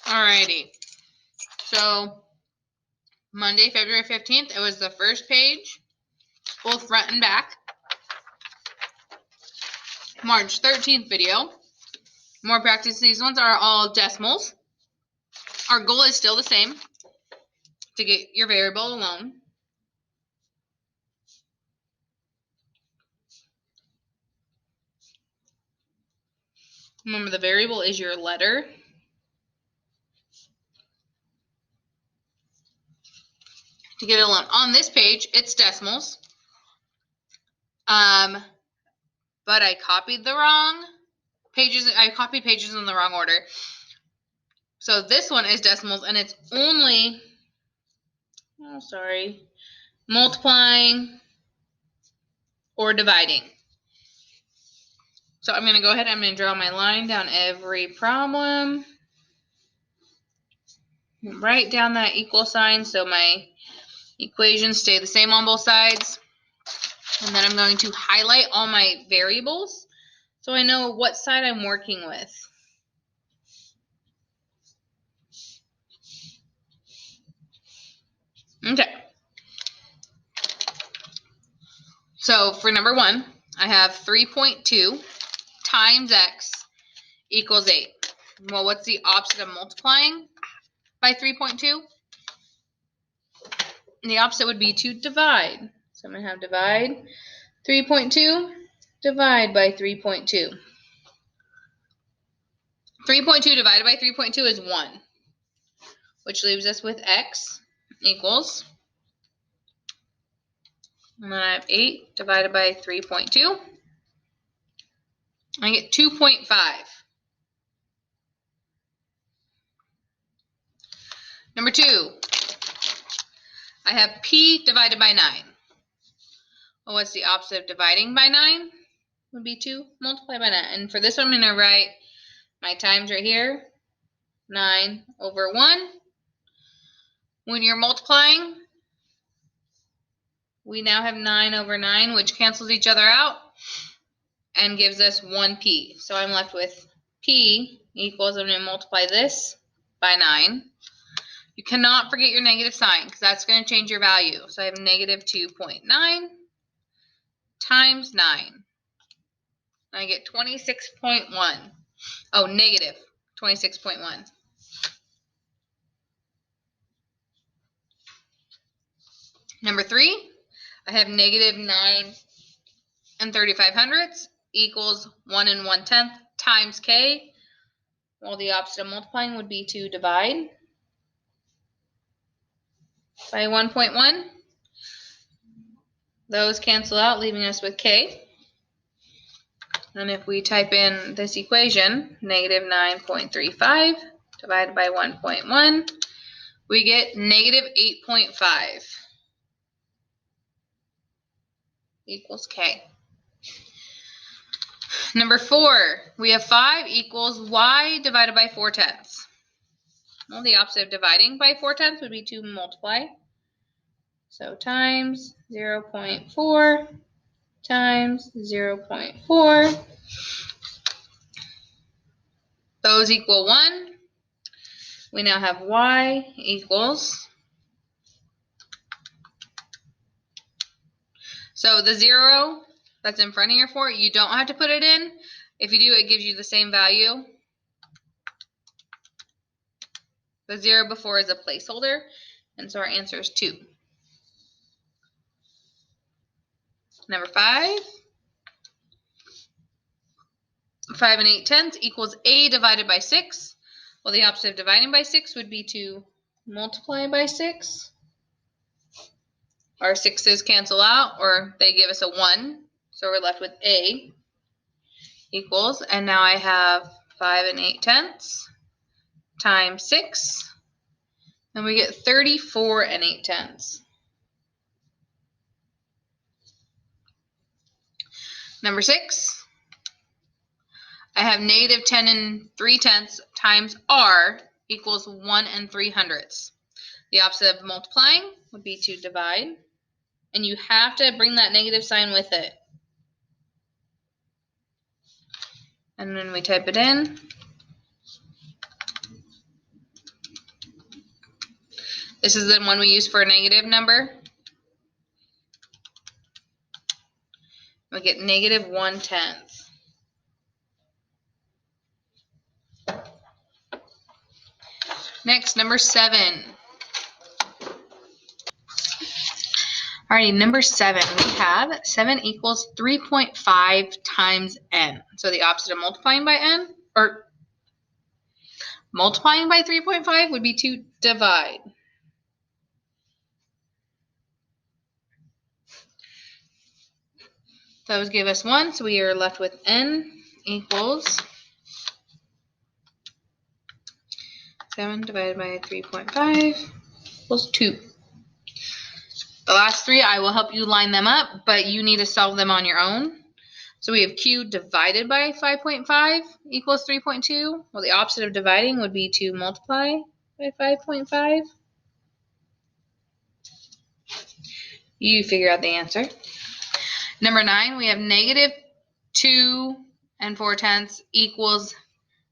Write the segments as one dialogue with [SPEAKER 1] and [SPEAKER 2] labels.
[SPEAKER 1] Alrighty. So, Monday, February 15th, it was the first page, both front and back. March 13th video. More practice. These ones are all decimals. Our goal is still the same, to get your variable alone. Remember, the variable is your letter. To get it alone. On this page, it's decimals. But I copied the wrong pages. I copied pages in the wrong order. So this one is decimals, and it's only, multiplying or dividing. So I'm going to go ahead and I'm going to draw my line down every problem. Write down that equal sign so my equations stay the same on both sides. And then I'm going to highlight all my variables so I know what side I'm working with. Okay. So for number 1, I have 3.2 times x equals 8. Well, what's the opposite of multiplying by 3.2? The opposite would be to divide. So I'm going to have divide 3.2, divide by 3.2. 3.2 divided by 3.2 is 1, which leaves us with x equals, and then I have 8 divided by 3.2. I get 2.5. Number 2, I have p divided by 9. Well, what's the opposite of dividing by 9? Would be to multiply by 9. And for this one, I'm going to write my times right here, 9 over 1. When you're multiplying, we now have 9 over 9, which cancels each other out and gives us 1p. So I'm left with p equals, I'm going to multiply this by 9. You cannot forget your negative sign because that's going to change your value. So I have negative 2.9 times 9. I get 26.1. Oh, negative 26.1. Number 3, I have negative 9 and 35/100 equals 1 1/10 times k. Well, the opposite of multiplying would be to divide by 1.1. Those cancel out, leaving us with k. And if we type in this equation, negative 9.35 divided by 1.1, we get negative 8.5 equals k. Number 4, we have 5 equals y divided by 4/10. Well, the opposite of dividing by 4/10 would be to multiply. So times 0.4 times 0.4. Those equal 1. We now have y equals. So the 0 that's in front of your 4, you don't have to put it in. If you do, it gives you the same value. The 0 before is a placeholder, and so our answer is 2. Number 5. 5 and 8/10 equals a divided by 6. Well, the opposite of dividing by 6 would be to multiply by 6. Our 6's cancel out, or they give us a 1. So we're left with a equals, and now I have 5 and 8/10 times 6, and we get 34 and 8/10. Number 6, I have negative 10 and 3/10 times r equals 1 300. The opposite of multiplying would be to divide, and you have to bring that negative sign with it. And when we type it in, This is the one we use for a negative number. We get negative 1/10. Next, number 7. Alrighty, number 7. We have 7 equals 3.5 times n. So the opposite of multiplying by n, or multiplying by 3.5 would be to divide. That would give us 1, so we are left with n equals 7 divided by 3.5 equals 2. The last 3, I will help you line them up, but you need to solve them on your own. So we have q divided by 5.5 equals 3.2. Well, the opposite of dividing would be to multiply by 5.5. You figure out the answer. Number 9, we have negative 2 and 4/10 equals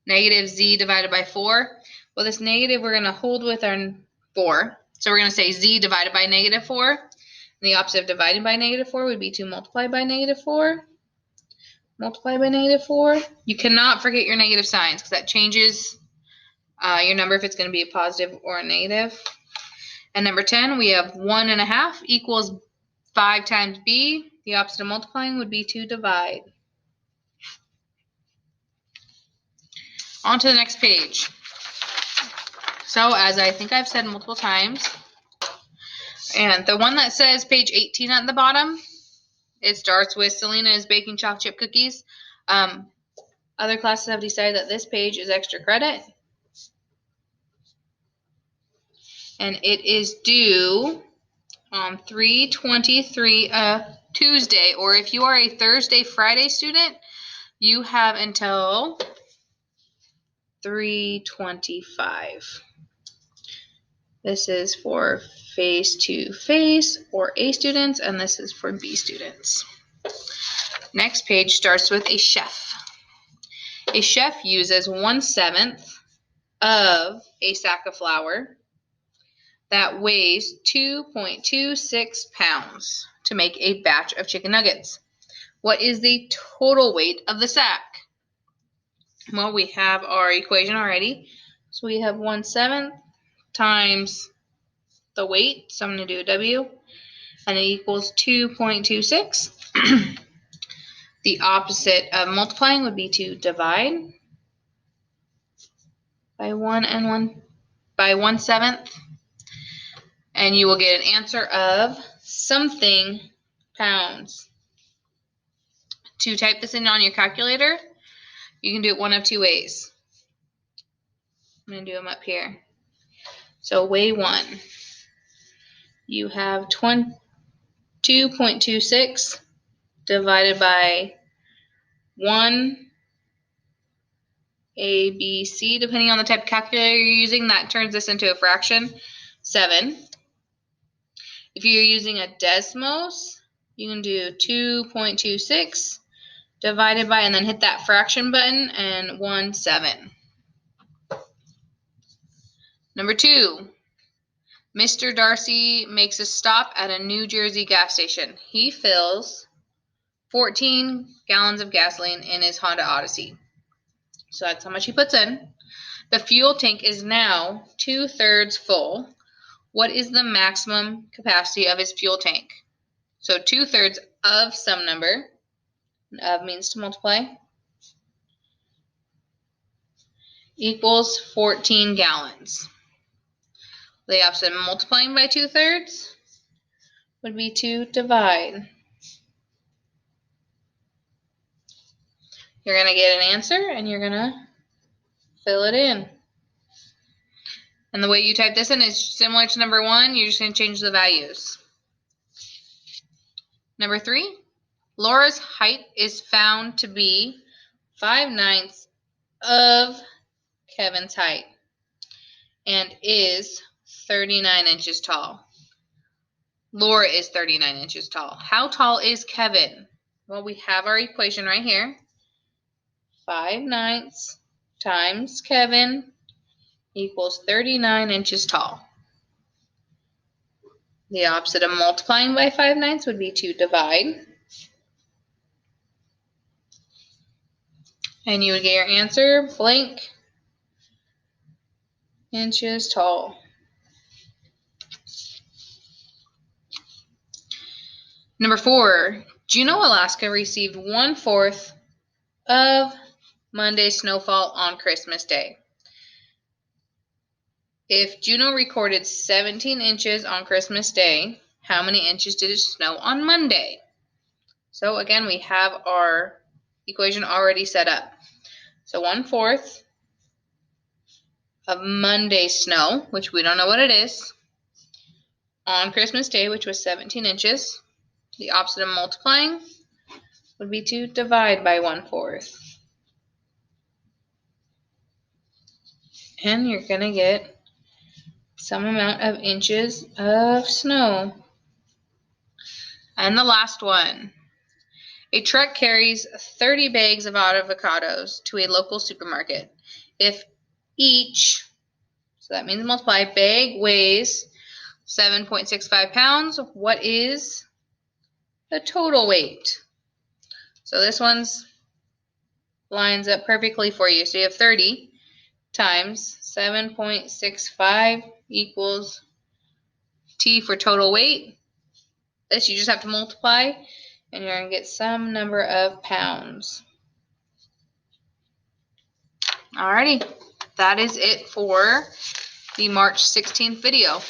[SPEAKER 1] negative z divided by 4. Well, this negative we're going to hold with our 4. So we're going to say z divided by negative 4. And the opposite of dividing by negative 4 would be to multiply by negative 4. Multiply by negative 4. You cannot forget your negative signs because that changes your number if it's going to be a positive or a negative. And number 10, we have 1.5 equals 5 times b. The opposite of multiplying would be to divide. On to the next page. So, as I think I've said multiple times, and the one that says page 18 at the bottom, it starts with Selena is baking chocolate chip cookies. Other classes have decided that this page is extra credit. And it is due on 3/23, Tuesday. Or if you are a Thursday, Friday student, you have until 3/25. This is for face-to-face or A students, and this is for B students. Next page starts with a chef. A chef uses 1/7 of a sack of flour that weighs 2.26 pounds to make a batch of chicken nuggets. What is the total weight of the sack? Well, we have our equation already. So we have 1/7 times the weight, so I'm going to do a W, and it equals 2.26. The opposite of multiplying would be to divide by 1/7, and you will get an answer of something pounds. To type this in on your calculator, you can do it one of 2 ways. I'm going to do them up here. So way 1, you have 2.26 divided by 1 A, B, C, depending on the type of calculator you're using, that turns this into a fraction, 7. If you're using a Desmos, you can do 2.26 divided by, and then hit that fraction button, and 1/7. Number 2, Mr. Darcy makes a stop at a New Jersey gas station. He fills 14 gallons of gasoline in his Honda Odyssey. So that's how much he puts in. The fuel tank is now 2/3 full. What is the maximum capacity of his fuel tank? So 2/3 of some number, of means to multiply, equals 14 gallons. The opposite of multiplying by 2/3 would be to divide. You're going to get an answer, and you're going to fill it in. And the way you type this in is similar to number 1. You're just going to change the values. Number 3, Laura's height is found to be 5/9 of Kevin's height and is 39 inches tall. Laura is 39 inches tall. How tall is Kevin? Well, we have our equation right here. 5/9 times Kevin equals 39 inches tall. The opposite of multiplying by 5/9 would be to divide. And you would get your answer, blank inches tall. Number 4, Juneau, Alaska received 1/4 of Monday's snowfall on Christmas Day. If Juneau recorded 17 inches on Christmas Day, how many inches did it snow on Monday? So again, we have our equation already set up. So 1/4 of Monday's snow, which we don't know what it is, on Christmas Day, which was 17 inches. The opposite of multiplying would be to divide by 1/4. And you're going to get some amount of inches of snow. And the last one. A truck carries 30 bags of avocados to a local supermarket. If each, so that means multiply, bag weighs 7.65 pounds, what is the total weight? So this one's lines up perfectly for you. So you have 30 times 7.65 equals T for total weight. This you just have to multiply, and you're going to get some number of pounds. Alrighty, that is it for the March 16th video.